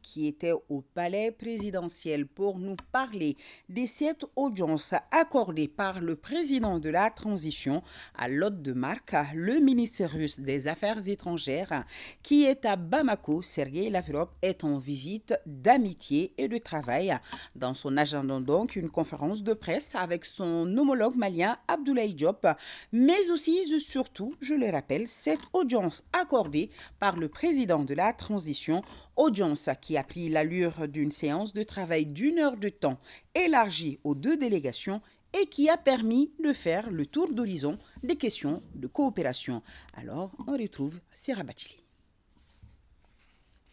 qui était au palais présidentiel pour nous parler de cette audience accordée par le président de la transition à l'hôte de marque, le ministre russe des Affaires étrangères, qui est à Bamako. Sergueï Lavrov est en visite d'amitié et de travail. Dans son agenda donc, une conférence de presse avec son homologue malien Abdoulaye Diop, mais aussi surtout, je le rappelle, cette audience accordée par le président de la transition, audience qui a pris l'allure d'une séance de travail d'1 heure de temps élargie aux 2 délégations et qui a permis de faire le tour d'horizon des questions de coopération. Alors, on retrouve Serra Batili.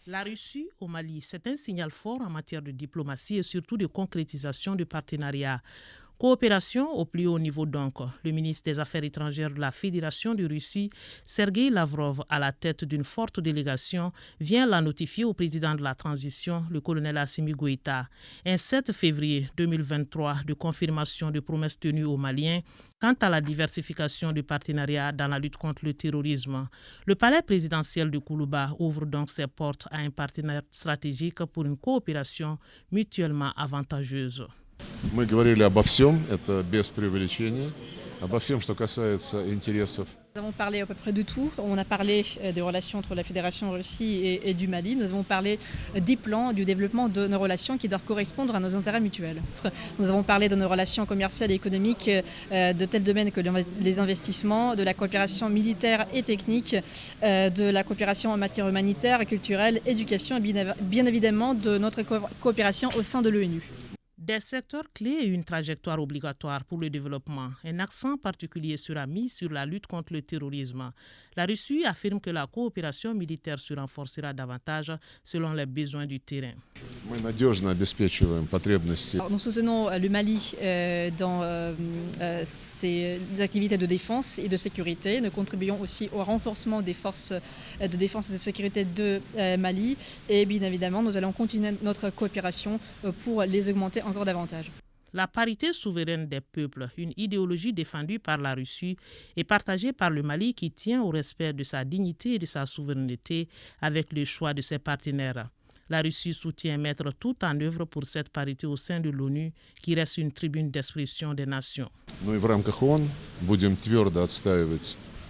La Russie au Mali, c'est un signal fort en matière de diplomatie et surtout de concrétisation du partenariat. Coopération au plus haut niveau donc. Le ministre des Affaires étrangères de la Fédération de Russie, Sergueï Lavrov, à la tête d'une forte délégation, vient la notifier au président de la transition, le colonel Assimi Goïta. Un 7 février 2023 de confirmation de promesses tenues aux Maliens quant à la diversification du partenariat dans la lutte contre le terrorisme. Le palais présidentiel de Koulouba ouvre donc ses portes à un partenaire stratégique pour une coopération mutuellement avantageuse. Мы говорили обо всем, это без преувеличения, обо всем, что касается интересов. Nous avons parlé à peu près de tout. On a parlé des relations entre la Fédération Russie et du Mali. Nous avons parlé des plans, du développement de nos relations qui doivent correspondre à nos intérêts mutuels. Nous avons parlé de nos relations commerciales et économiques de tels domaines que les investissements, de la coopération militaire et technique, de la coopération en matière humanitaire, culturelle, éducation et bien évidemment de notre coopération au sein de l'ONU. Des secteurs clés et une trajectoire obligatoire pour le développement. Un accent particulier sera mis sur la lutte contre le terrorisme. La Russie affirme que la coopération militaire se renforcera davantage selon les besoins du terrain. Nous soutenons le Mali dans ses activités de défense et de sécurité. Nous contribuons aussi au renforcement des forces de défense et de sécurité de Mali. Et bien évidemment, nous allons continuer notre coopération pour les augmenter encore davantage. La parité souveraine des peuples, une idéologie défendue par la Russie et partagée par le Mali qui tient au respect de sa dignité et de sa souveraineté avec le choix de ses partenaires. La Russie soutient mettre tout en œuvre pour cette parité au sein de l'ONU qui reste une tribune d'expression des nations.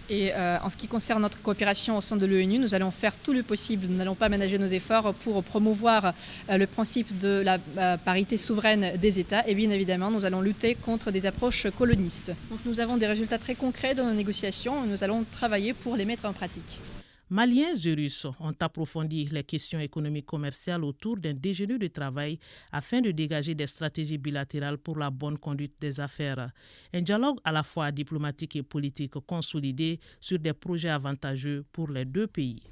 Et en ce qui concerne notre coopération au sein de l'ONU, nous allons faire tout le possible. Nous n'allons pas ménager nos efforts pour promouvoir le principe de la parité souveraine des États. Et bien évidemment, nous allons lutter contre des approches colonistes. Donc nous avons des résultats très concrets dans nos négociations et nous allons travailler pour les mettre en pratique. Maliens et Russes ont approfondi les questions économiques commerciales autour d'un déjeuner de travail afin de dégager des stratégies bilatérales pour la bonne conduite des affaires. Un dialogue à la fois diplomatique et politique consolidé sur des projets avantageux pour les deux pays.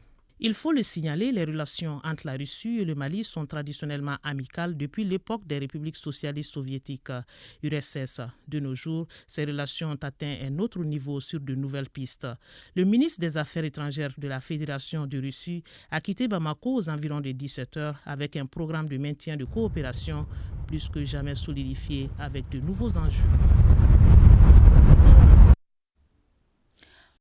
Il faut le signaler, les relations entre la Russie et le Mali sont traditionnellement amicales depuis l'époque des républiques socialistes soviétiques, URSS. De nos jours, ces relations ont atteint un autre niveau sur de nouvelles pistes. Le ministre des Affaires étrangères de la Fédération de Russie a quitté Bamako aux environs de 17 heures avec un programme de maintien de coopération plus que jamais solidifié avec de nouveaux enjeux.